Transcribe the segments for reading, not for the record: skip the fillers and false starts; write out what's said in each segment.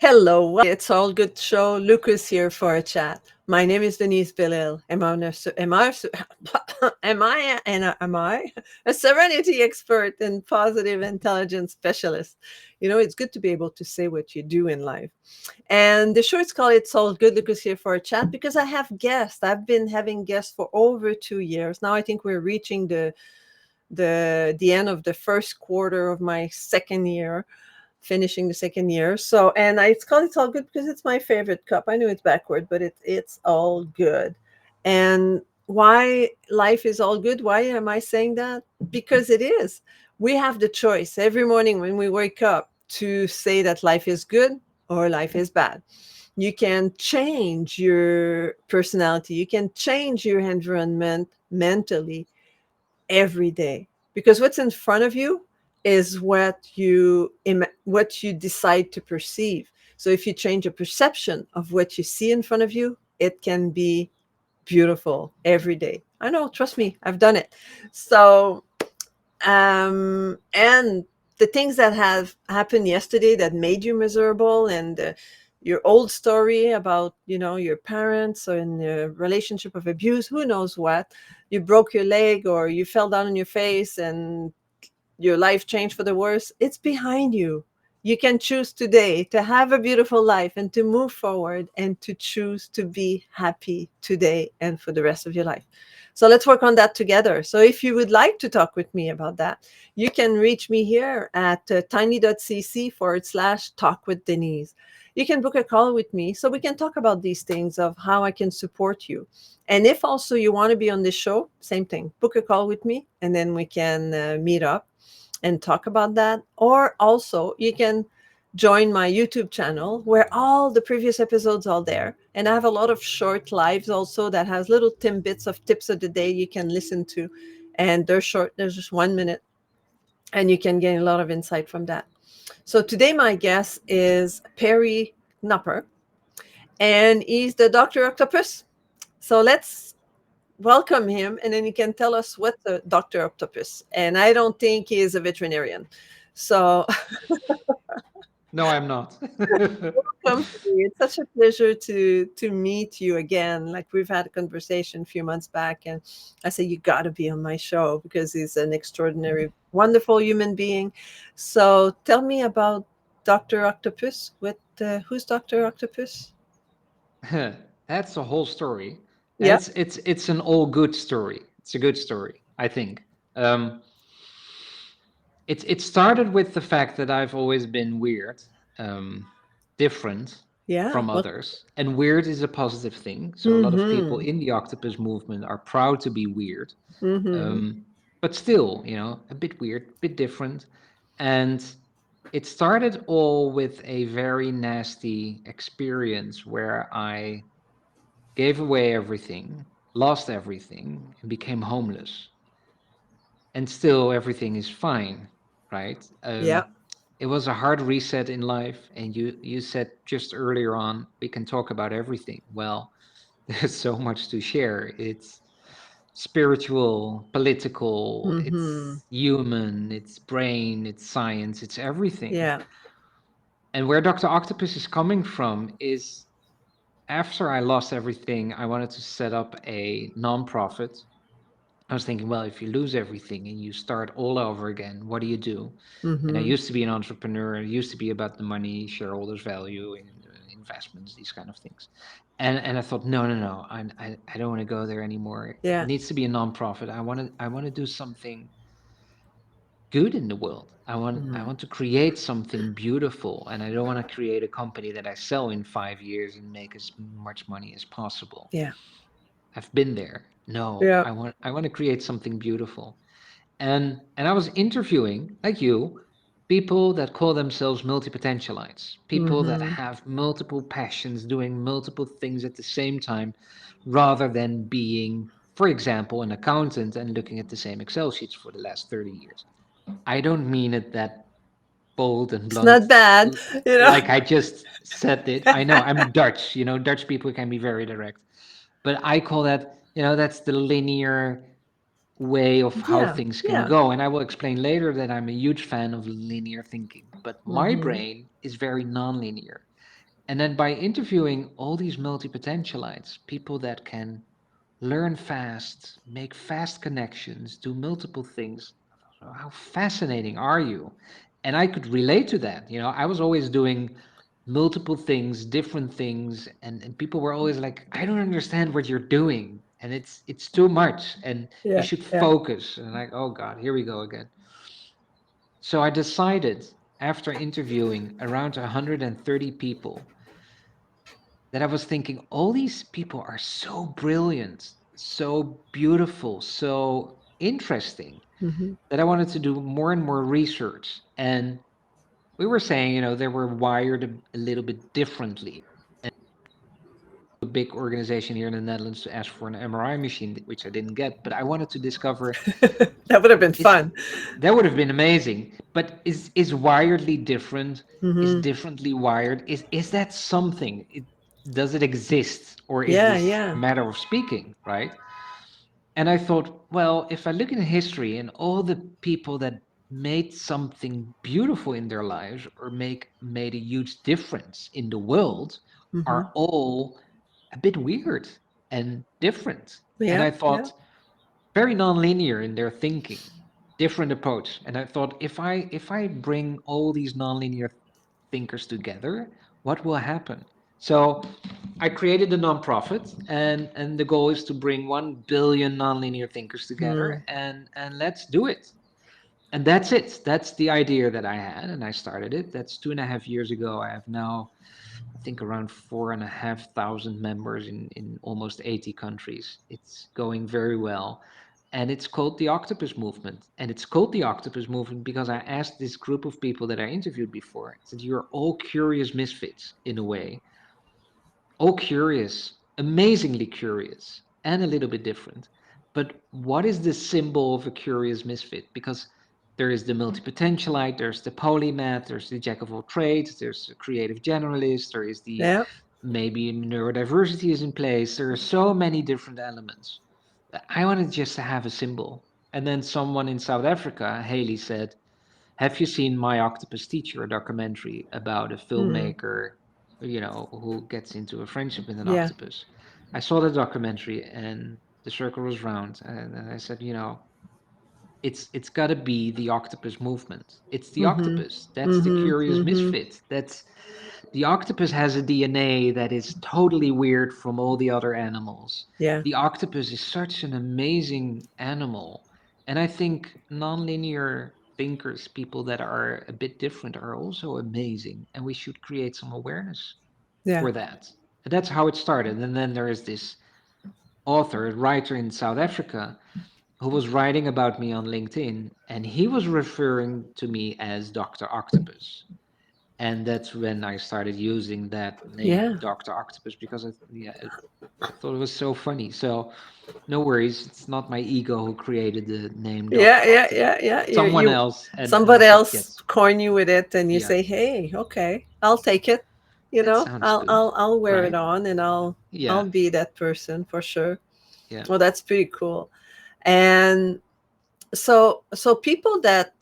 Hello, it's all good show. Lucas here for a chat. My name is Denise Belisle. Am I a serenity expert and positive intelligence specialist? It's good to be able to say what you do in life. And the show is called It's All Good. Lucas here for a chat because I have guests. I've been having guests for over 2 years now. I think we're reaching the end of the first quarter of my second year, finishing the second year. So, and it's called It's All Good because it's my favorite cup. I know it's backward, but it's all good. And why life is all good? Why am I saying that? Because it is. We have the choice every morning when we wake up to say that life is good or life is bad. You can change your personality. You can change your environment mentally every day, because what's in front of you is what you decide to perceive. So if you change a perception of what you see in front of you, it can be beautiful every day. I know, trust me, I've done it. So and the things that have happened yesterday that made you miserable, and your old story about your parents, or in a relationship of abuse, who knows what, you broke your leg or you fell down on your face and your life changed for the worse, it's behind you. You can choose today to have a beautiful life and to move forward and to choose to be happy today and for the rest of your life. So let's work on that together. So if you would like to talk with me about that, you can reach me here at tiny.cc/talk with Denise. You can book a call with me so we can talk about these things of how I can support you. And if also you want to be on this show, same thing, book a call with me and then we can meet up and talk about that. Or also you can join my YouTube channel where all the previous episodes are there. And I have a lot of short lives also that has little bits of tips of the day you can listen to. And they're short, there's just 1 minute, and you can gain a lot of insight from that. So today my guest is Perry Knoppert, and he's the Dr. Octopus. So let's welcome him, and then he can tell us what's a Dr. Octopus. And I don't think he is a veterinarian. So No, I'm not. welcome. It's such a pleasure to meet you again. Like, we've had a conversation a few months back, and I said you got to be on my show because he's an extraordinary, wonderful human being. So tell me about Dr. Octopus. Who's Dr. Octopus? That's a whole story, and Yeah. it's an all good story. It's a good story, I think. Um, it started with the fact that I've always been weird, um, different Yeah. from Well. others, and weird is a positive thing. So a lot of people Mm-hmm. in the octopus movement are proud to be weird, Mm-hmm. um, but still, a bit weird, a bit different, and it started all with a very nasty experience where I gave away everything, lost everything, and became homeless. And still, everything is fine, right? Yeah. It was a hard reset in life. And you said just earlier on, we can talk about everything. Well, there's so much to share. It's spiritual, political, Mm-hmm. it's human, it's brain, it's science, it's everything. Yeah. And where Dr. Octopus is coming from is after I lost everything, I wanted to set up a nonprofit. I was thinking, well, if you lose everything and you start all over again, what do you do? And I Mm-hmm. used to be an entrepreneur. It used to be about the money, shareholders' value, and investments, these kind of things. And I thought, no, I don't want to go there anymore. It Yeah. needs to be a nonprofit. I want to do something good in the world. I Mm. want to create something beautiful, and I don't want to create a company that I sell in 5 years and make as much money as possible. Yeah. I've been there. No, Yeah. I want to create something beautiful. And I was interviewing, like you, people that call themselves multi-potentialites, people that Mm-hmm. have multiple passions, doing multiple things at the same time, rather than being, for example, an accountant and looking at the same Excel sheets for the last 30 years. I don't mean it that bold and It's not blunt, bad, you know. like I just said it. I know I'm Dutch. Dutch people can be very direct, but I call that, that's the linear way of how Yeah. things can Yeah. go. And I will explain later that I'm a huge fan of linear thinking, but my Mm-hmm. brain is very nonlinear. And then by interviewing all these multi-potentialites, people that can learn fast, make fast connections, do multiple things, so how fascinating are you? And I could relate to that. I was always doing multiple things, different things, and people were always like, I don't understand what you're doing. And it's too much. And you Yeah, should yeah. focus. And like, oh God, here we go again. So I decided after interviewing around 130 people that I was thinking, all these people are so brilliant, so beautiful, so interesting Hmm. that I wanted to do more and more research. And we were saying, they were wired a little bit differently. A big organization here in the Netherlands to ask for an MRI machine, which I didn't get, but I wanted to discover That would have been is fun. that would have been amazing. But is wiredly different? Is Hmm. differently wired? Is that something? Does it exist, or is Yeah, this a yeah. matter of speaking, right? And I thought, well, if I look in history and all the people that made something beautiful in their lives or made a huge difference in the world Hmm. are all a bit weird and different. And Yeah, I yeah. thought, very nonlinear in their thinking, different approach. And I thought, if I bring all these nonlinear thinkers together, what will happen? So I created a nonprofit, and the goal is to bring 1 billion nonlinear thinkers together, Mm. and let's do it. And that's it. That's the idea that I had, and I started it. That's 2.5 years ago. I have now, I think, around 4,500 members in almost 80 countries. It's going very well. And it's called the Octopus Movement. And it's called the Octopus Movement because I asked this group of people that I interviewed before, I said, you're all curious misfits in a way, all curious, amazingly curious, and a little bit different. But what is the symbol of a curious misfit? Because there is the multi-potentialite, there's the polymath, there's the jack of all trades, there's the creative generalist, there is the Yeah. maybe neurodiversity is in place. There are so many different elements. I wanted just to have a symbol. And then someone in South Africa, Haley, said, have you seen My Octopus Teacher, a documentary about a Mm. filmmaker, who gets into a friendship with an Yeah. octopus? I saw the documentary and the circle was round, and I said, it's got to be the octopus movement. It's the Hmm. octopus. That's the Hmm. curious Hmm. misfit. That's the octopus has a DNA that is totally weird from all the other animals. Yeah. The octopus is such an amazing animal. And I think nonlinear thinkers, people that are a bit different, are also amazing. And we should create some awareness Yeah. for that. And that's how it started. And then there is this author, writer in South Africa, who was writing about me on LinkedIn. And he was referring to me as Dr. Octopus. And that's when I started using that name, Yeah. Dr. Octopus, because I thought it was so funny. So no worries, it's not my ego who created the name Yeah, Dr. yeah, Octopus. yeah, yeah. You, Someone you, else, and I somebody said, else yes, corn you with it, and you yeah, say, "Hey, okay, I'll take it." that sounds good, I'll wear it right? on, and I'll Yeah, be that person for sure. yeah. Well, that's pretty cool. And so people that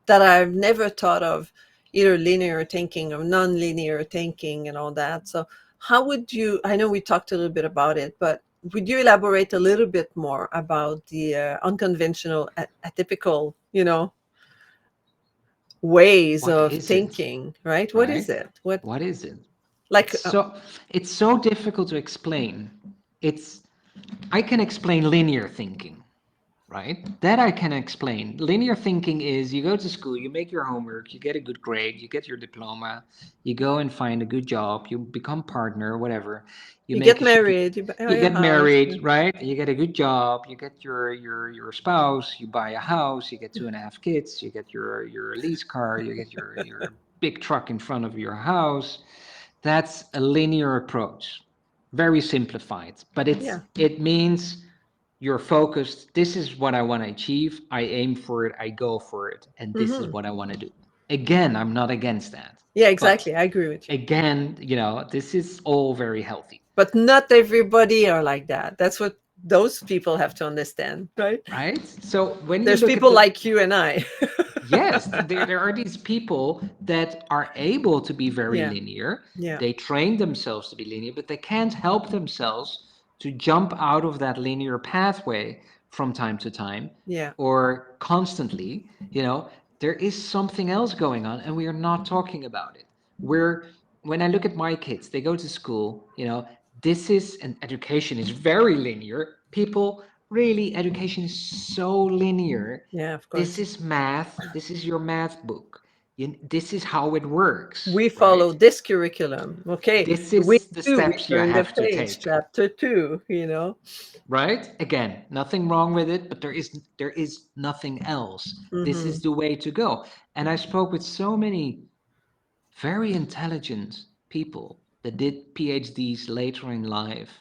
I've never thought of, either linear thinking or non-linear thinking and all that. So how would you, I know we talked a little bit about it, but would you elaborate a little bit more about the unconventional, atypical, ways What of is it, thinking, right? What is right? it? What, What is it? like, It's so it's so difficult to explain. It's I can explain linear thinking, right? That I can explain. Linear thinking is you go to school, you make your homework, you get a good grade, you get your diploma, you go and find a good job, you become partner, whatever. You you make get a married, you buy you your get house. married, right? You get a good job, you get your spouse, you buy a house, you get 2.5 kids, you get your lease car, you get your big truck in front of your house. That's a linear approach. Very simplified, but Yeah. it means you're focused. This is what I want to achieve. I aim for it. I go for it. And this is Hmm. what I want to do. Again, I'm not against that. Yeah, But exactly. I agree with you. again, this is all very healthy, But not everybody are like that. That's what those people have to understand, right? right? So when you There's look at people the like you and I. yes, there are these people that are able to be very Yeah, linear. yeah, They train themselves to be linear, but they can't help themselves to jump out of that linear pathway from time to time yeah, or constantly. There is something else going on, and we are not talking about it. We're When I look at my kids, they go to school, this is an education is very linear. People, really, education is so linear. yeah, of This course. is math. This is your math book. This is how it works, We right? follow this curriculum. Okay, This week is the 2, we steps you turn the have to page, take, chapter 2, you know. right? Again, nothing wrong with it, but there is nothing else. This Mm-hmm. is the way to go. And I spoke with so many very intelligent people that did PhDs later in life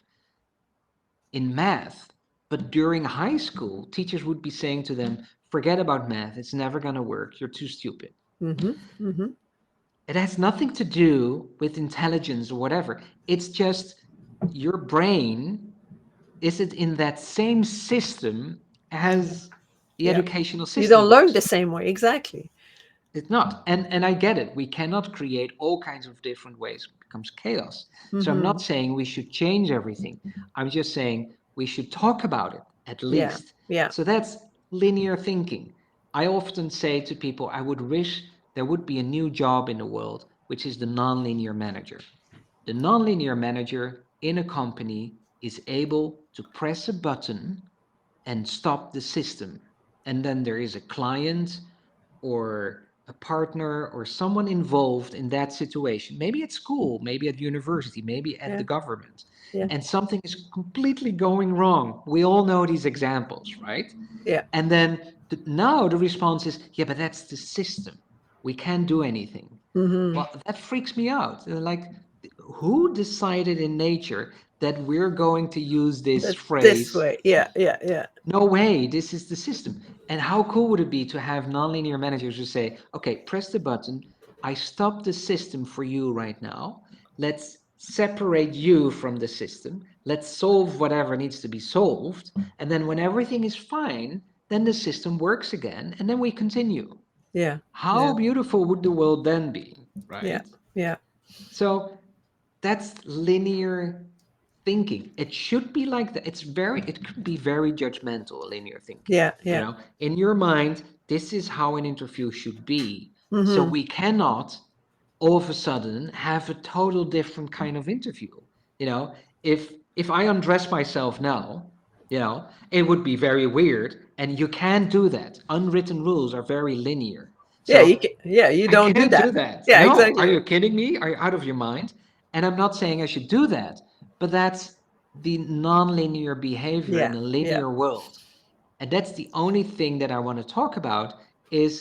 in math. But during high school, teachers would be saying to them, forget about math. It's never going to work. You're too stupid. Mm-hmm. Mm-hmm. It has nothing to do with intelligence or whatever. It's just your brain, is it in that same system as the Yeah. educational You system don't learn the was? same way. Exactly. It's not. And I get it. We cannot create all kinds of different ways. It becomes chaos. So I'm Mm-hmm. not saying we should change everything. I'm just saying we should talk about it at Yeah. least. Yeah. So that's linear thinking. I often say to people, I would wish there would be a new job in the world, which is the nonlinear manager. The nonlinear manager in a company is able to press a button and stop the system. And then there is a client or a partner or someone involved in that situation, maybe at school, maybe at university, maybe at Yeah. the government, Yeah. and something is completely going wrong. We all know these examples, right? Yeah. And then now the response is, yeah, but that's the system. We can't do anything. Mm-hmm. Well, that freaks me out. Like, who decided in nature that we're going to use this That's this phrase? way. Yeah. Yeah. Yeah. No way, this is the system. And how cool would it be to have nonlinear managers who say, okay, press the button. I stop the system for you right now. Let's separate you from the system. Let's solve whatever needs to be solved. And then when everything is fine, then the system works again. And then we continue. Yeah. How Yeah. beautiful would the world then be, Yeah. right? Yeah. So that's linear thinking. It should be like that. It could be very judgmental, linear thinking. Yeah. Yeah. In your mind, this is how an interview should be. So Mm-hmm. we cannot all of a sudden have a total different kind of interview. You know, if I undress myself now, it would be very weird, and you can't do that. Unwritten rules are very linear. Yeah. You So can. Yeah. You I don't do can't do that. that. Yeah. No, are Exactly. you kidding me? Are you out of your mind? And I'm not saying I should do that, but that's the nonlinear behavior in Yeah. a Yeah. linear world. And that's the only thing that I want to talk about is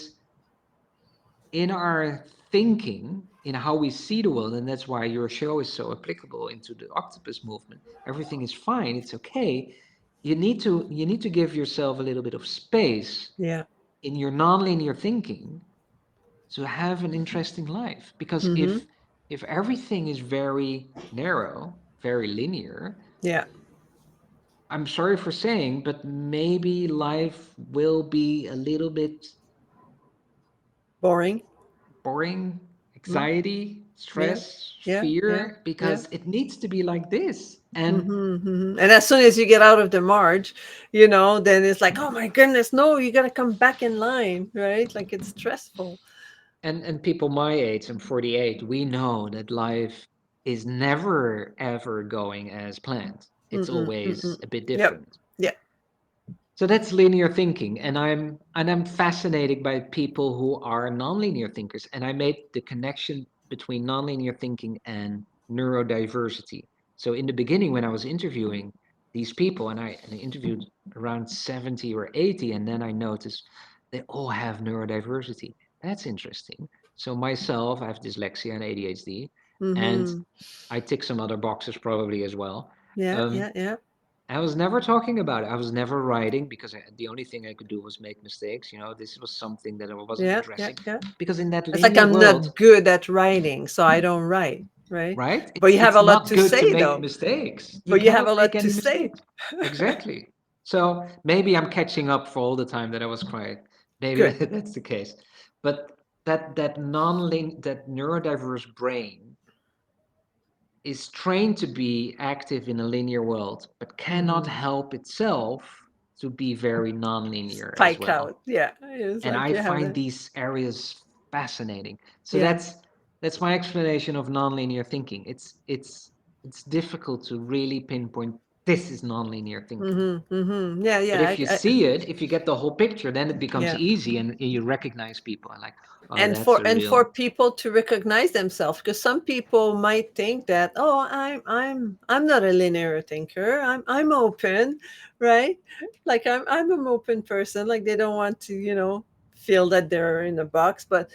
in our thinking, in how we see the world. And that's why your show is so applicable into the octopus movement. Everything is fine. It's okay. You need to give yourself a little bit of space Yeah. in your nonlinear thinking to have an interesting life, because Mm-hmm. if everything is very narrow, very linear, Yeah. I'm sorry for saying, but maybe life will be a little bit Boring. boring, Mm. anxiety, Yeah. stress, Yeah. Yeah. fear, Yeah. because it needs to be like this. And Mm-hmm, mm-hmm. And as soon as you get out of the march, then it's like, oh my goodness, no, you got to come back in line, right? Like it's stressful. and people my age, I'm 48, we know that life is never ever going as planned. It's Mm-mm, always mm-mm. a bit Yep. different. Yeah. So that's linear thinking, and I'm fascinated by people who are nonlinear thinkers, and I made the connection between nonlinear thinking and neurodiversity. So in the beginning, when I was interviewing these people, and I interviewed around 70 or 80, and then I noticed they all have neurodiversity. That's interesting. So myself, I have dyslexia and ADHD, and Mm-hmm. I tick some other boxes probably as well. Yeah. Um, Yeah. Yeah. I was never talking about it. I was never writing because the only thing I could do was make mistakes. This was something that I wasn't Yeah. Yeah. addressing Yeah. because in that It's like linear I'm world, not good at writing, so I don't write, right? right? But It's you have it's a lot not to good to say, make though. mistakes. You But you have a cannot make lot to any say. mistakes. Exactly. So maybe I'm catching up for all the time that I was quiet. Maybe Good. that's the case. But that neurodiverse brain is trained to be active in a linear world, but cannot Hmm. help itself to be very nonlinear as Spike well. out. Yeah. It's And like I you have find it. these areas fascinating. So Yeah. that's my explanation of nonlinear thinking. It's difficult to really pinpoint this is nonlinear thinking. Yeah. But Yeah. if you see it, if you get the whole picture, then it becomes Yeah. easy and you recognize people and like, oh, and that's for a and for real. people to recognize themselves, because some people might think that, oh, I'm not a linear thinker, I'm open, right? Like I'm an open person, like they don't want to, feel that they're in a box, but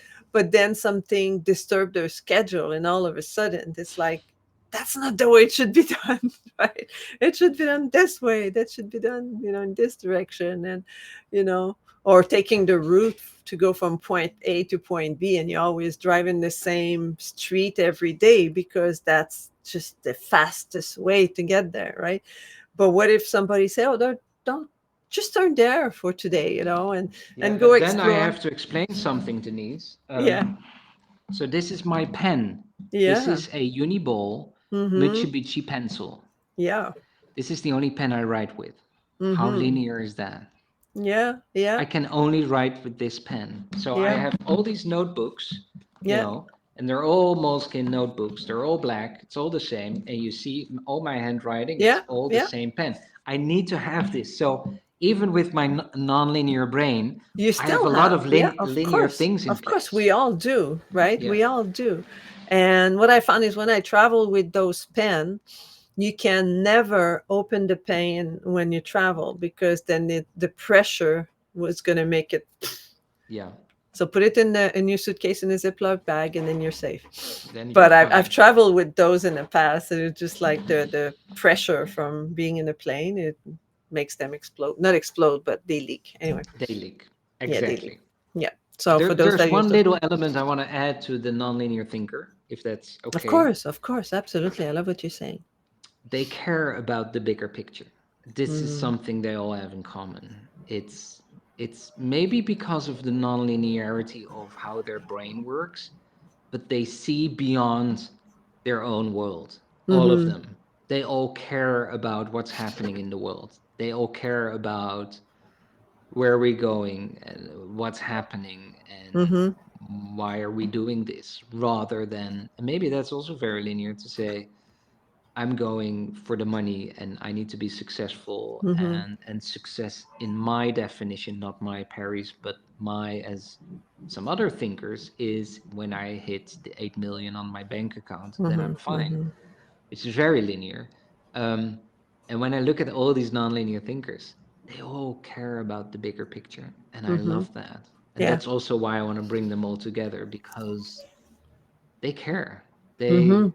then something disturbed their schedule, and all of a sudden it's like, that's not the way it should be done. Right? It should be done this way, that should be done, in this direction. And you know or taking the route to go from point A to point B, and you're always driving the same street every day because that's just the fastest way to get there, right? But what if somebody say, "Oh, don't just turn there for today," Yeah, and go but then I explore? have to explain something, Denise. Yeah, So this is my pen. This yeah, is a Uniball mm-hmm, Mitsubishi pencil. yeah, This is the only pen I write with. How mm-hmm, linear is that? yeah, yeah, I can only write with this pen. So I yeah, have all these notebooks, yeah, and they're all Moleskine notebooks. They're all black. It's all the same. And you see all my handwriting, it's yeah, all the yeah. same pen. I need to have this. So even with my nonlinear brain, You I have still a lot have, of yeah, linear things in of course, we place. all do, right? Yeah. We all do. And what I found is when I travel with those pen, you can never open the pen when you travel, because then the pressure was going to make it. Yeah. So put it in your suitcase in a Ziploc bag, and then you're safe. Then you're But I've fine. traveled with those in the past, and it's just like the pressure from being in a plane, it makes them explode. Not explode, but they leak. Anyway, They leak. yeah, they leak. Exactly. Yeah. So for those There's that use one those, little element I want to add to the nonlinear thinker, if that's okay. of course, absolutely. I love what you're saying. They care about the bigger picture. This is Mm. something they all have in common. It's maybe because of the nonlinearity of how their brain works, but they see beyond their own world. All of Mm-hmm. them. They all care about what's happening in the world. They all care about where we're going and what's happening and Mm-hmm. why are we doing this, rather than, and maybe that's also very linear to say, I'm going for the money and I need to be successful, Mm-hmm. and success in my definition, not my Perry's, but my, as some other thinkers, is when I hit the 8 million on my bank account, then Mm-hmm. I'm fine, Mm-hmm. which is very linear. um, and when I look at all these nonlinear thinkers, they all care about the bigger picture, and I Mm-hmm. love that. And Yeah. that's also why I want to bring them all together, because they care. Mm-hmm.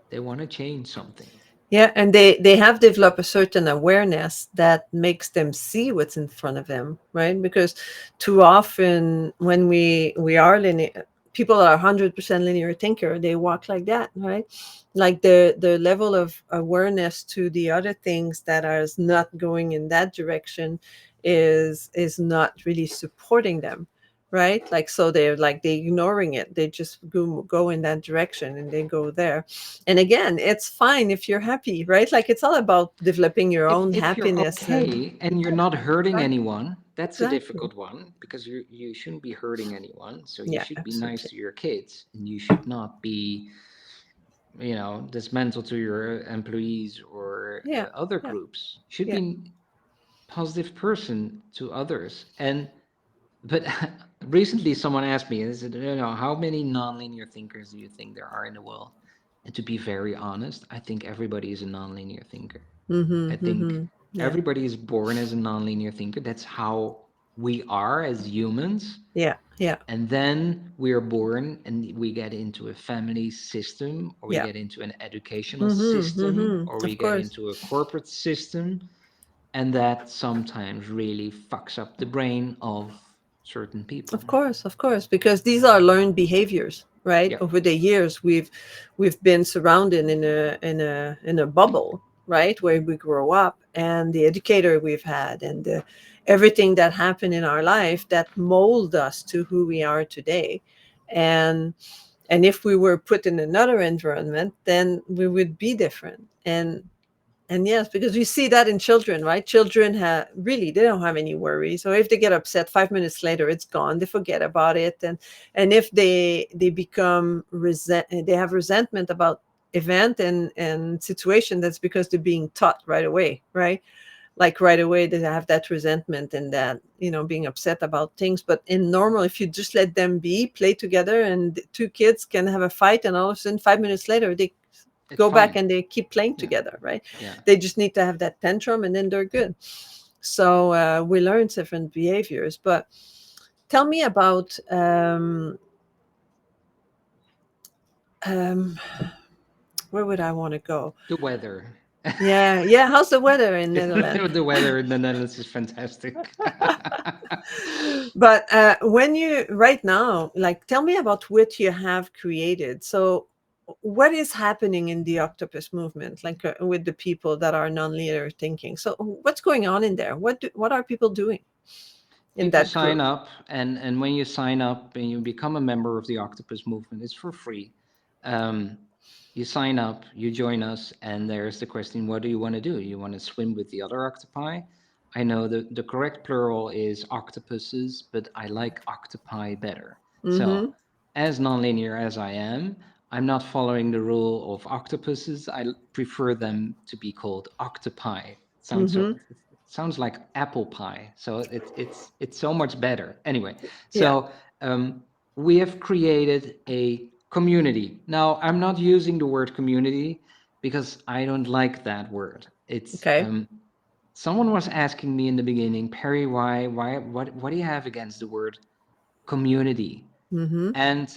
They want to change something. Yeah, and they have developed a certain awareness that makes them see what's in front of them, right? Because too often when we are linear, people that are 100% linear thinker, they walk like that, right? Like the level of awareness to the other things that are not going in that direction is not really supporting them, right? Like, so they're like, they ignoring it, they just go in that direction, and they go there. And again, it's fine if you're happy, right? Like, it's all about developing your own If you're happiness. And okay and you're not hurting exactly, anyone, that's a exactly. difficult one, because you shouldn't be hurting anyone. So you Yeah, should be nice absolutely. to your kids, and you should not be, dismantle to your employees or Yeah, other yeah, groups. You should yeah. be positive person to others. And but recently someone asked me, is it, how many nonlinear thinkers do you think there are in the world? And to be very honest, I think everybody is a nonlinear thinker. Mm-hmm, I think mm-hmm. Yeah, everybody is born as a nonlinear thinker. That's how we are as humans. yeah, yeah, And then we are born and we get into a family system, or we yeah. get into an educational Mm-hmm, system, or mm-hmm. we Of get course. into a corporate system. And that sometimes really fucks up the brain of certain people. Of course, because these are learned behaviors, right? Yeah. Over the years, we've been surrounded in a bubble, right, where we grow up, and the educator we've had, and everything that happened in our life that mold us to who we are today. And and if we were put in another environment, then we would be different. And yes, because we see that in children, right? Children have really, they don't have any worries. So if they get upset, 5 minutes later, it's gone. They forget about it. And if they become they have resentment about event and situation, that's because they're being taught right away, right? Like right away they have that resentment and that, being upset about things. But in normal, if you just let them be, play together, and the two kids can have a fight, and all of a sudden 5 minutes later they It's go back fine. and they keep playing Yeah. together, right? Yeah. They just need to have that tantrum and then they're good. So we learn different behaviors. But tell me about um, where would I want to go? The weather. Yeah, yeah. How's the weather in Netherlands? The weather in the Netherlands is fantastic. But when you right now, like, tell me about what you have created. So what is happening in the octopus movement, like with the people that are non-linear thinking? So what's going on in there? What are people doing in People that sign group? up, and when you sign up and you become a member of the Octopus Movement, it's for free. Um, you sign up, you join us, and there's the question: what do you want to do? You want to swim with the other octopi? I know the correct plural is octopuses, but I like octopi better. So, Mm-hmm. as nonlinear as I am, I'm not following the rule of octopuses. I prefer them to be called octopi. Mm-hmm. It sounds like apple pie. So it's so much better. Anyway, Yeah. so we have created a community. Now I'm not using the word community because I don't like that word. It's Okay. someone was asking me in the beginning, Perry, what do you have against the word community? Mm-hmm. And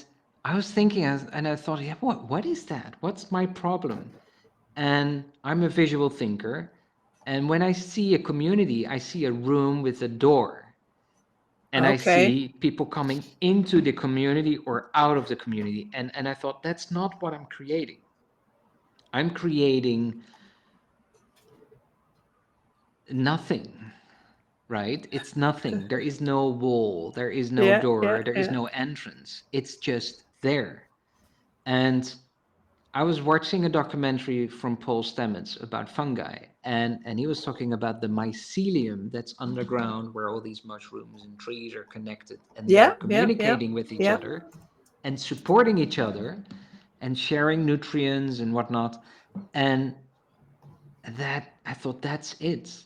I was thinking, and I thought, yeah, what is that? What's my problem? And I'm a visual thinker. And when I see a community, I see a room with a door. And I Okay. see people coming into the community or out of the community. And I thought, that's not what I'm creating. I'm creating nothing, right? It's nothing. There is no wall, there is no Yeah. Yeah. door, there is Yeah. no entrance. It's just there. And I was watching a documentary from Paul Stamets about fungi, and he was talking about the mycelium that's underground, where all these mushrooms and trees are connected, and they're Yeah. Yeah. Yeah. communicating with each Yeah. other and supporting each other and sharing nutrients and whatnot. And that I thought that's it.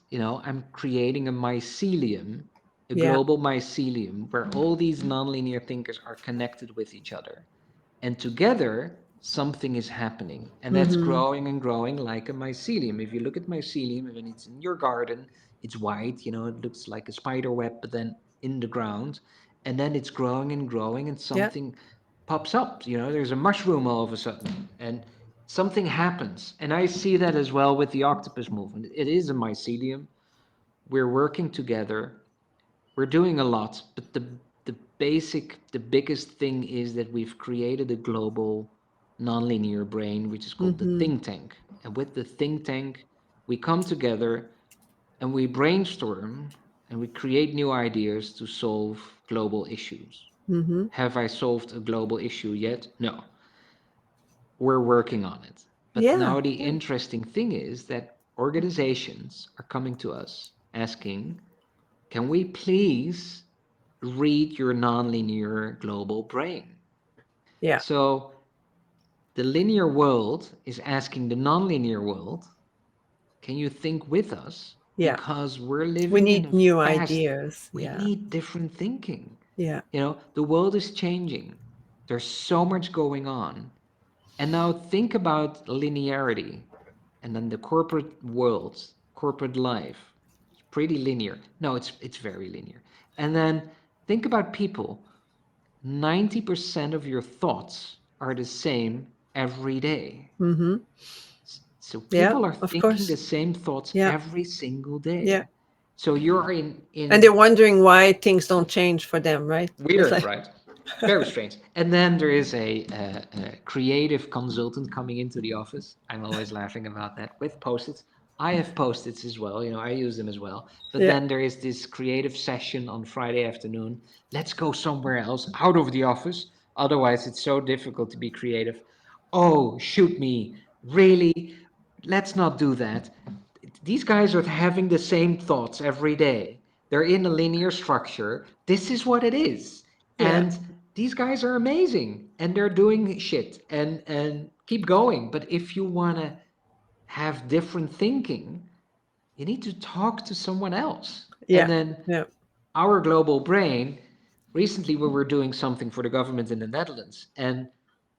I'm creating a mycelium, a Yeah. global mycelium, where all these nonlinear thinkers are connected with each other, and together something is happening, and that's Mm-hmm. growing and growing like a mycelium. If you look at mycelium, when it's in your garden, it's white, it looks like a spider web, but then in the ground, and then it's growing and growing, and Yeah. something pops up. There's a mushroom all of a sudden, and something happens. And I see that as well with the octopus movement. It is a mycelium. We're working together, we're doing a lot, but the biggest thing is that we've created a global nonlinear brain, which is called the Mm-hmm. think tank. And with the think tank, we come together and we brainstorm and we create new ideas to solve global issues. Mm-hmm. Have I solved a global issue yet? No. We're working on it. But Yeah. now the Yeah. interesting thing is that organizations are coming to us asking, can we please read your nonlinear global brain? Yeah. So the linear world is asking the nonlinear world, can you think with us? Yeah. Because we're We living in need a new fast, ideas. we Yeah. need different thinking. Yeah. The world is changing. There's so much going on. And now think about linearity and then the corporate world, corporate life. It's pretty linear. No, it's very linear. And then think about people. 90% of your thoughts are the same every day. Mm-hmm. So Yeah. people are Of thinking the course. same thoughts Yeah. every single Yeah. day. So you're And they're in wondering why things don't change for them, right? It's weird, like, right? Very strange. And then there is a creative consultant coming into the office. I'm always laughing about that with post-its. I have post-its as well. I use them as well. But Yeah. then there is this creative session on Friday afternoon. Let's go somewhere else, out of the office. Otherwise, it's so difficult to be creative. Oh, shoot me. Really? Let's not do that. These guys are having the same thoughts every day. They're in a linear structure. This is what it is. Yeah. And these guys are amazing and they're doing shit and keep going. But if you want to have different thinking, you need to talk to someone else. And Yeah. then Yeah. our global brain, recently we were doing something for the government in the Netherlands. And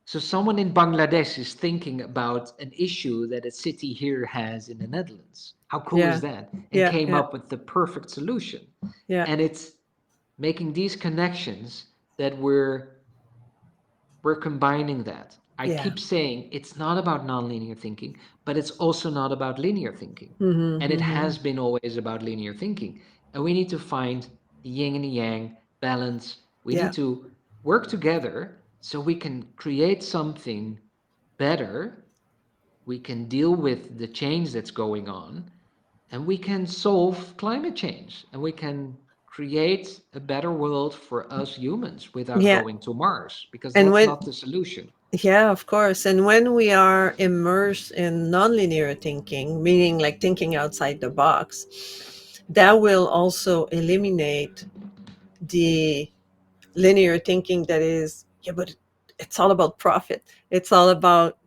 so someone in Bangladesh is thinking about an issue that a city here has in the Netherlands. How cool is Yeah. that? And Yeah. came Yeah. up with the perfect solution. Yeah. And it's making these connections that we're combining that. I Yeah. keep saying it's not about nonlinear thinking, but it's also not about linear thinking. Mm-hmm. And it Mm-hmm. has been always about linear thinking. And we need to find the yin and the yang balance. We Yeah. need to work together so we can create something better. We can deal with the change that's going on and we can solve climate change and we can create a better world for us humans without Yeah. going to Mars because And that's when, not the solution. yeah, of course. And when we are immersed in nonlinear thinking, meaning like thinking outside the box, that will also eliminate the linear thinking that is, yeah, but it's all about profit. It's all about,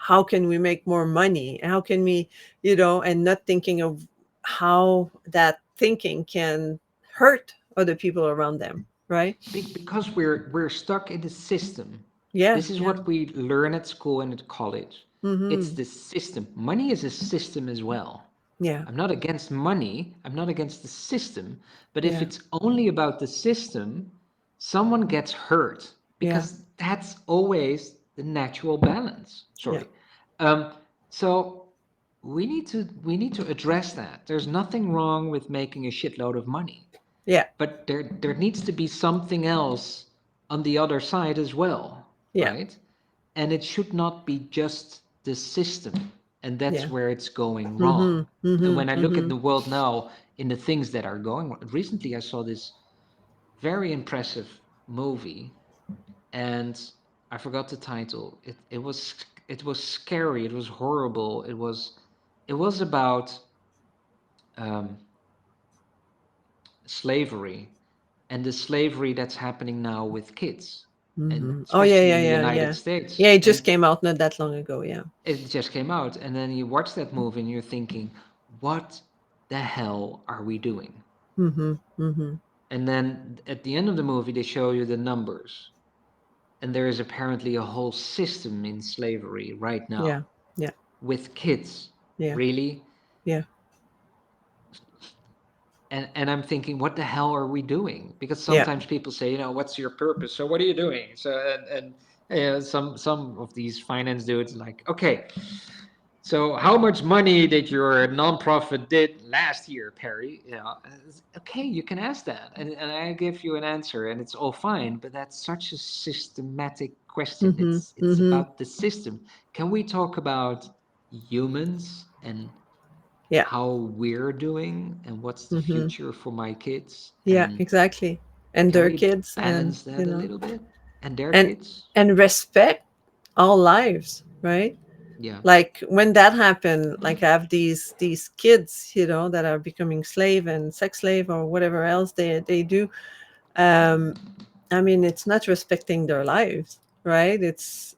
how can we make more money? How can we, and not thinking of how that thinking can hurt other people around them, right? Because we're stuck in the system. Yeah, This is yeah. what we learn at school and at college. It's Mm-hmm. the system. Money is a system as well. Yeah, I'm not against money, I'm not against the system, but if yeah, it's only about the system, someone gets hurt yeah, because that's always the natural balance. yeah, Sorry. Um, so we need to address that. There's nothing wrong with making a shitload of money, yeah, but there needs to be something else on the other side as well, yeah, right? And it should not be just the system, and that's yeah. where it's going Mm-hmm. wrong. And when I Mm-hmm. look at Mm-hmm. the world now in the things that are going on, recently I saw this very impressive movie, and I forgot the title. It was scary, it was horrible, it was about um, slavery and the slavery that's happening now with kids, and Mm-hmm. Oh, yeah, especially yeah, in the yeah, United yeah. States. Yeah, it And just came out not that long ago. Yeah. it just came out, and then you watch that movie and you're thinking, what the hell are we doing? Mm-hmm. Mm-hmm. And then at the end of the movie, they show you the numbers, and there is apparently a whole system in slavery right Yeah. now Yeah. with kids. Yeah. Really? Yeah. And I'm thinking, what the hell are we doing? Because Yeah. sometimes people say, what's your purpose? So what are you doing? So some of these finance dudes like, okay, so how much money did your nonprofit did last year, Perry? Okay, you can ask that, and I give you an answer, and it's all fine. But that's such a systematic question. Mm-hmm. It's Mm-hmm. about the system. Can we talk about humans and Yeah. how we're doing and what's the Mm-hmm. future for my kids? Yeah, And exactly. And can their we kids, and balance that a little bit? And their and kids? and respect all lives, right? Yeah. Like when that happened, like I have these kids, that are becoming slave and sex slave or whatever else they do. Um, I mean, it's not respecting their lives, right? It's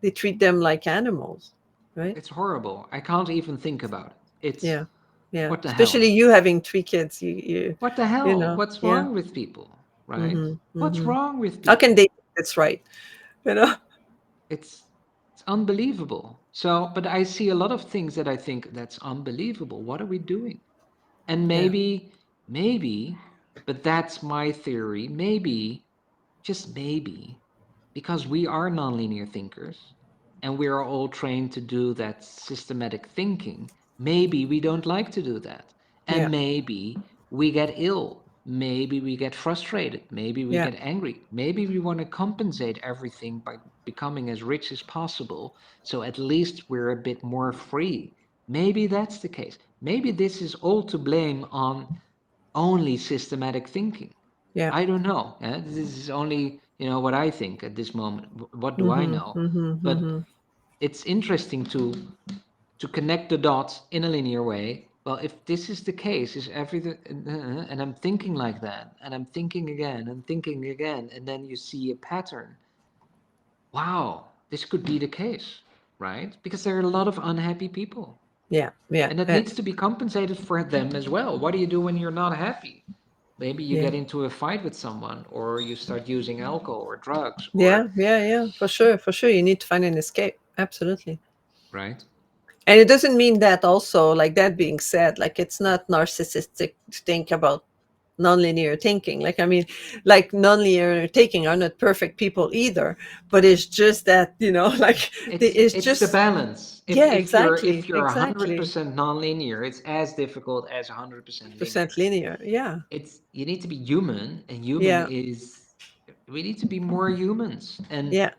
they treat them like animals, right? It's horrible. I can't even think about it. It's Yeah, yeah. what the Especially hell? you having three kids, you What the you hell? know, What's yeah. wrong with people? Right? Mm-hmm. What's Mm-hmm. wrong with How can people? they think it's right? You know? It's it's unbelievable. So, but I see a lot of things that I think that's unbelievable. What are we doing? And Yeah, maybe, but that's my theory. Maybe, just maybe, because we are nonlinear thinkers and we are all trained to do that systematic thinking, maybe we don't like to do that. yeah, And maybe we get ill. Maybe we get frustrated. Maybe we yeah, get angry. Maybe we want to compensate everything by becoming as rich as possible. So at least we're a bit more free. Maybe that's the case. Maybe this is all to blame on only systematic thinking. Yeah. I don't know. This is only, what I think at this moment. What do I Mm-hmm. know? Mm-hmm. But Mm-hmm. it's interesting to connect the dots in a linear way. Well, if this is the case, is everything, and I'm thinking like that, and I'm thinking again, and thinking again, and then you see a pattern. Wow, this could be the case, right? Because there are a lot of unhappy people, Yeah. Yeah. and it needs to be compensated for them as well. What do you do when you're not happy? Maybe you Yeah. get into a fight with someone, or you start using alcohol or drugs, Yeah. or Yeah. Yeah. For sure. For sure. You need to find an escape. Absolutely. right? And it doesn't mean that also, like that being said, like it's not narcissistic to think about nonlinear thinking. Like, I mean, like nonlinear thinking are not perfect people either, but it's just that, like it's It's the just, balance. If yeah, if you're exactly. if you're a hundred Exactly. percent nonlinear, it's as difficult as 100% Percent linear. linear. Yeah. It's you need to be human, and human Yeah. is we need to be more humans, and Yeah.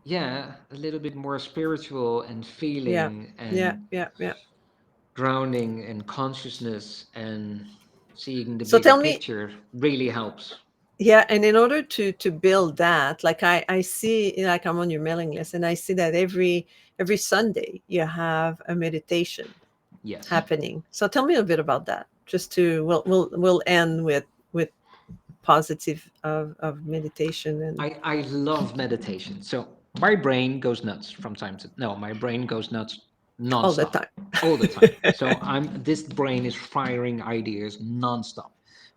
yeah, a little bit more spiritual and Yeah. feeling Yeah. and Yeah. Yeah. grounding and consciousness and seeing the So bigger tell me, picture really helps. yeah, and in order to build that, like I see, like I'm on your mailing list, and I see that every Sunday you have a meditation Yes. happening. So tell me a bit about that. Just to we'll end with positive of meditation and I love meditation. So my brain goes nuts from time to no, my brain goes nuts all the nonstop, time. all the time. So this brain is firing ideas nonstop,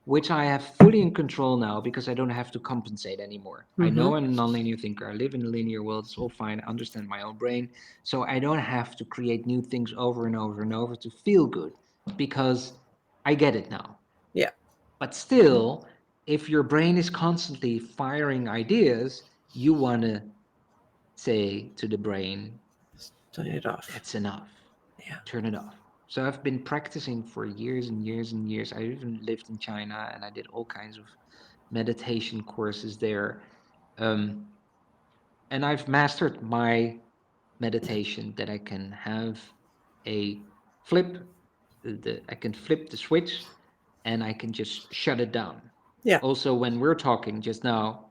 which I have fully in control now because I don't have to compensate anymore. I Mm-hmm. know I'm a nonlinear thinker. I live in a linear world. It's all fine. I understand my own brain. So I don't have to create new things over and over and over to feel good because I get it now. Yeah, But still, if your brain is constantly firing ideas, you want to say to the brain, turn it off. that's enough, Yeah, turn it off. So I've been practicing for years and years and years. I even lived in China and I did all kinds of meditation courses there. Um, and I've mastered my meditation that I can have a flip, I can flip the switch and I can just shut it down. yeah, Also, when we're talking just now,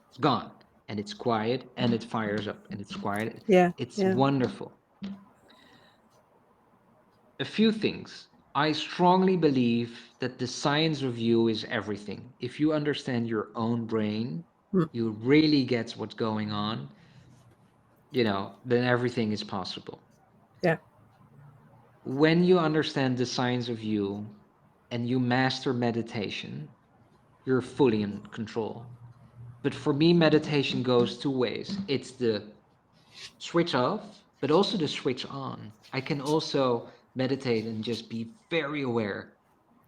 it's gone and it's quiet and it fires up and it's quiet. yeah, It's yeah. wonderful. A few things. I strongly believe that the science of you is everything. If you understand your own brain, Mm, you really get what's going on, then everything is possible. yeah. When you understand the science of you and you master meditation, you're fully in control. But for me, meditation goes two ways. It's the switch off, but also the switch on. I can also meditate and just be very aware.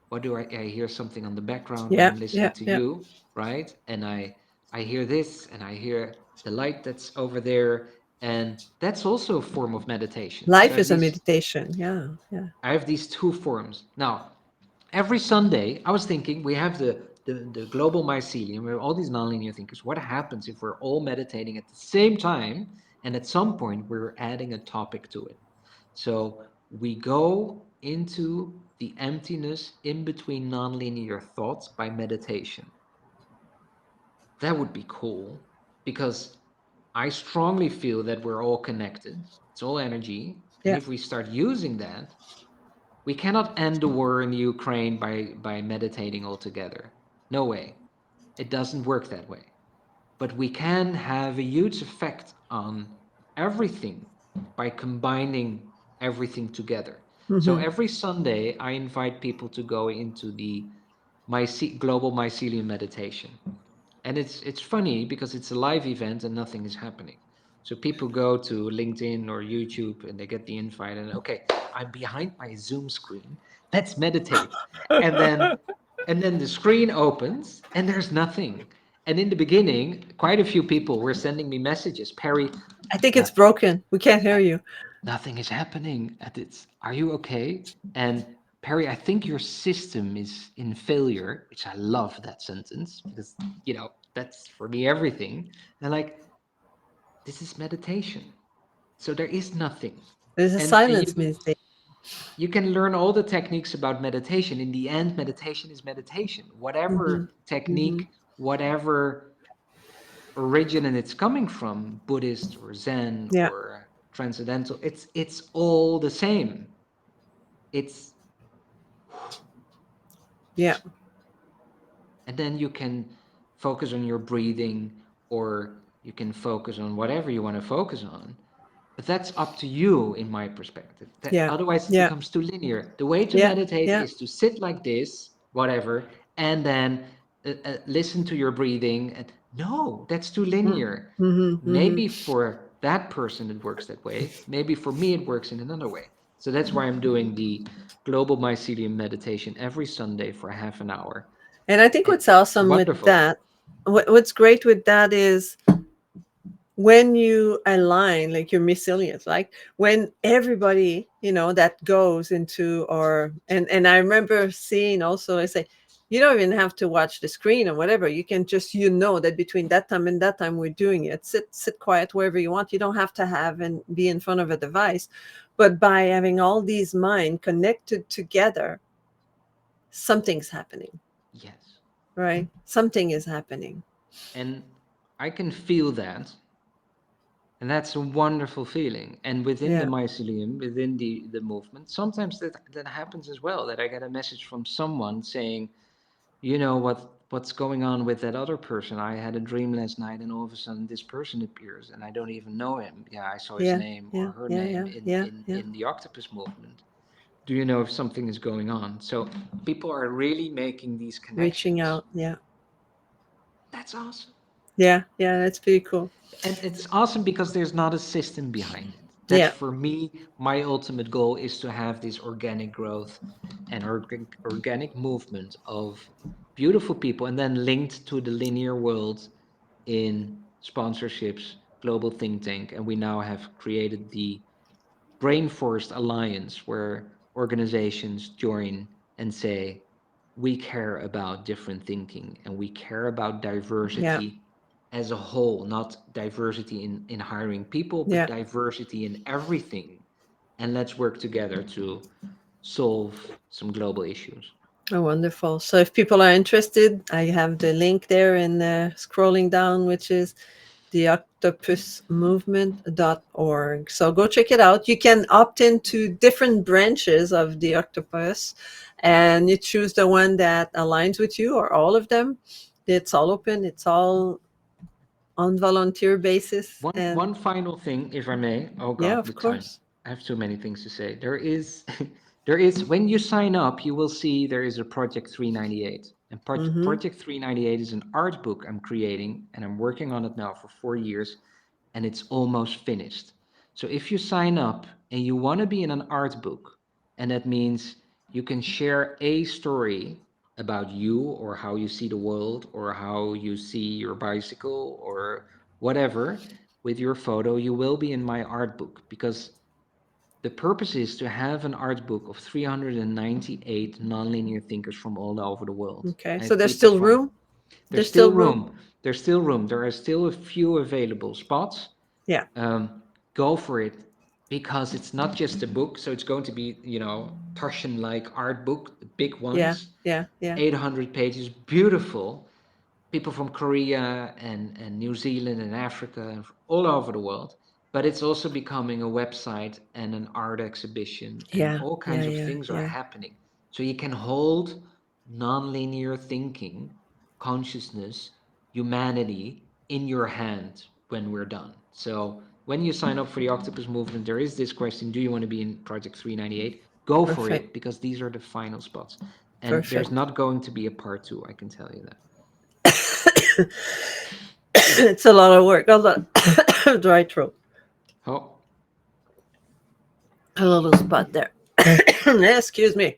What do I hear something on the background when Yeah, I'm listening yeah, to yeah. you, right? And I hear this and I hear the light that's over there. And that's also a form of meditation. So Life is a meditation. Yeah, yeah, I have these two forms. Now, every Sunday, I was thinking we have the global mycelium, we have all these nonlinear thinkers. What happens if we're all meditating at the same time and at some point we're adding a topic to it? So we go into the emptiness in between nonlinear thoughts by meditation. That would be cool because I strongly feel that we're all connected. It's all energy. And yeah. if we start using that, we cannot end the war in Ukraine by meditating altogether. No way. It doesn't work that way. But we can have a huge effect on everything by combining everything together. So Mm-hmm. every Sunday, I invite people to go into the global mycelium meditation. And it's funny because it's a live event and nothing is happening. So people go to LinkedIn or YouTube and they get the invite and okay, I'm behind my Zoom screen. Let's meditate. And then the screen opens and there's nothing. And in the beginning, quite a few people were sending me messages. Perry, I think it's nothing, broken. We can't hear you. nothing is happening. And it's, are you okay? And Perry, I think your system is in failure, which I love that sentence because, that's for me everything. And like, this is meditation. So there is nothing. There's a And silence you meditation. You can learn all the techniques about meditation. In the end, meditation is meditation. Mm-hmm. Whatever Mm-hmm. technique, whatever origin it's coming from, Buddhist or Zen Yeah. or transcendental, it's all the same. It's Yeah. and then you can focus on your breathing, or you can focus on whatever you want to focus on. But that's up to you, in my perspective. That Yeah. otherwise it Yeah. becomes too linear. The way to Yeah. meditate Yeah. is to sit like this, whatever, and then listen to your breathing. And no, that's too linear. Mm-hmm. Mm-hmm. Maybe for that person it works that way. Maybe for me it works in another way. So that's why I'm doing the global mycelium meditation every Sunday for half an hour. And I think what's It's awesome with wonderful. that, what's great with that is when you align like your mycelium, like when everybody, that goes into, or and I remember seeing also, I say, you don't even have to watch the screen or whatever. You can just, that between that time and that time we're doing it. Sit quiet wherever you want. You don't have to have and be in front of a device. But by having all these mind connected together, something's happening, Yes. right? Something is happening. And I can feel that. And that's a wonderful feeling. And within the Yeah. mycelium, within the movement, sometimes that happens as well, that I get a message from someone saying, you know what's going on with that other person. I had a dream last night and all of a sudden this person appears and I don't even know him. Yeah, I saw his Yeah. name or Yeah. her Yeah. name Yeah. Yeah. Yeah. in the Octopus Movement. Do you know if something is going on? So people are really making these Reaching connections. out. Yeah. That's awesome. Yeah. Yeah. That's pretty cool. And it's awesome because there's not a system behind it. That's Yeah. for me, my ultimate goal is to have this organic growth and organic movement of beautiful people, and then linked to the linear world in sponsorships, global think tank. And we now have created the Brain Forest Alliance, where organizations join and say, we care about different thinking and we care about Yeah. diversity as a whole, not diversity in hiring people, but Yeah. diversity in everything. And let's work together to solve some global issues. Oh, wonderful. So if people are interested, I have the link there in scrolling down, which is the octopusmovement.org. So go check it out. You can opt into different branches of the octopus and you choose the one that aligns with you or all of them. It's all open. It's all on volunteer basis. And One final thing, if I may. Oh yeah, God, the of time. course. I have too many things to say. There is, there is. When you sign up, you will see there is a Project 398, and Mm-hmm. Project 398 is an art book I'm creating, and I'm working on it now for 4 years, and it's almost finished. So if you sign up and you want to be in an art book, and that means you can share a story about you or how you see the world or how you see your bicycle or whatever with your photo, you will be in my art book, because the purpose is to have an art book of 398 nonlinear thinkers from all over the world. Okay. I So have there's people still from, room. there's There's still still room. room. There's still room. There are still a few available spots. Yeah. Go for it, because it's not just a book. So it's going to be, Tarshan like art book, the big Yeah. ones, Yeah. Yeah. 800 pages, beautiful. People from Korea and New Zealand and Africa and all over the world. But it's also becoming a website and an art exhibition, and Yeah. all Yeah. kinds of Yeah. things are Yeah. happening. So you can hold nonlinear thinking, consciousness, humanity in your hand when we're done. So when you sign up for the Octopus Movement, there is this question: do you want to be in Project 398? Go for Perfect. it, because these are the final spots. And there's Perfect. not going to be a part two, I can tell you that. It's a lot of work. A lot of dry throat. Oh, A little spot there. Excuse me.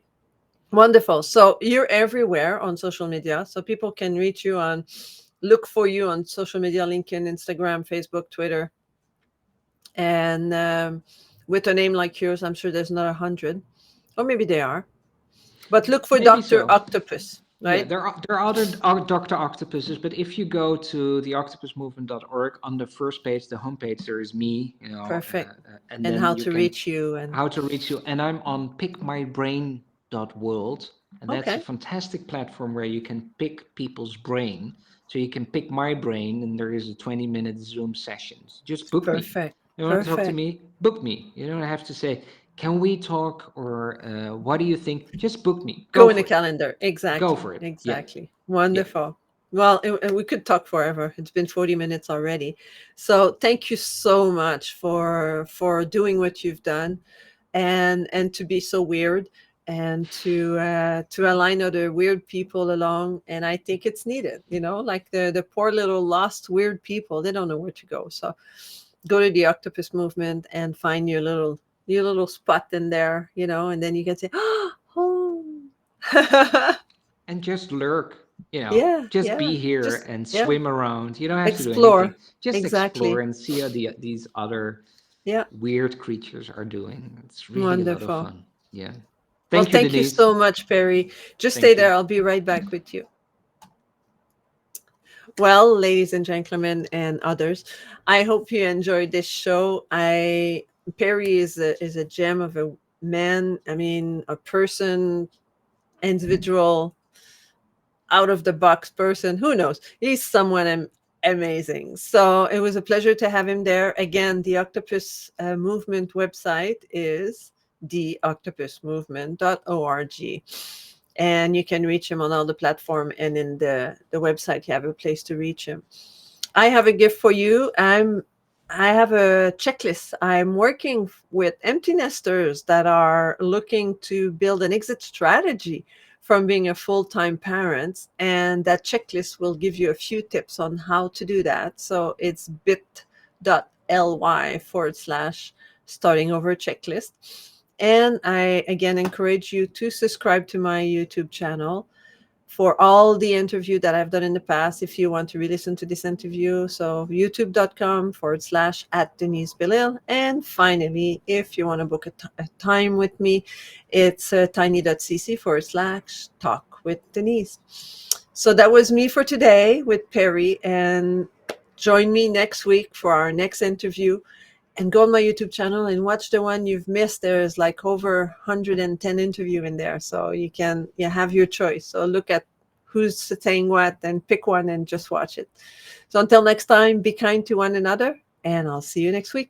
Wonderful. So you're everywhere on social media. So people can reach you on, look for you on social media, LinkedIn, Instagram, Facebook, Twitter. And with a name like yours, I'm sure there's not 100. Or maybe they are. But look for maybe Dr. so. Octopus, Yeah, right? there are other Dr. Octopuses, but if you go to the octopusmovement.org, on the first page, the homepage, there is me, Perfect. and And then how you to can reach you. And how to reach you. And I'm on pickmybrain.world, and that's a okay, fantastic platform where you can pick people's brain. So you can pick my brain, and there is a 20-minute Zoom session. Just book me. perfect, You want to talk to perfect. me? Book me. You don't have to say, "Can we talk?" or "What do you think?" Just book me. Go Go in the for it. calendar. Go Exactly. for it. Yeah, Exactly. yeah. Wonderful. Well, and we could talk forever. It's been 40 minutes already. So thank you so much for doing what you've done, and to be so weird, and to align other weird people along. And I think it's needed, like the poor little lost weird people, they don't know where to go. So go to the Octopus Movement and find your little spot in there, and then you can say, oh. And just lurk, Yeah, just yeah, be here just and yeah, swim around. You don't have to do anything. explore. Just explore Exactly. and see how these other Yeah, weird creatures are doing. It's really a lot of wonderful. fun. Yeah. Well, Thank you, thank you Denise. so much, Perry. Just stay Thank you. there. I'll be right back with you. Well, ladies and gentlemen and others, I hope you enjoyed this show. I Perry is a gem of a man. I mean, a person, individual, out of the box person. Who knows? He's someone amazing. So it was a pleasure to have him there. Again, the Octopus Movement website is theoctopusmovement.org. And you can reach him on all the platform, and in the website you have a place to reach him. I have a gift for you. I have a checklist. I'm working with empty nesters that are looking to build an exit strategy from being a full-time parent, and that checklist will give you a few tips on how to do that. So it's bit.ly/starting over checklist. And I again encourage you to subscribe to my YouTube channel for all the interview that I've done in the past, if you want to re-listen to this interview. So youtube.com/at Denise Belisle. And finally, if you want to book a time with me, it's tiny.cc/talk with Denise. So that was me for today with Perry. And join me next week for our next interview, and go on my YouTube channel and watch the one you've missed. There's like over 110 interview in there, so you have your choice. So look at who's saying what and pick one and just watch it. So until next time, be kind to one another, and I'll see you next week.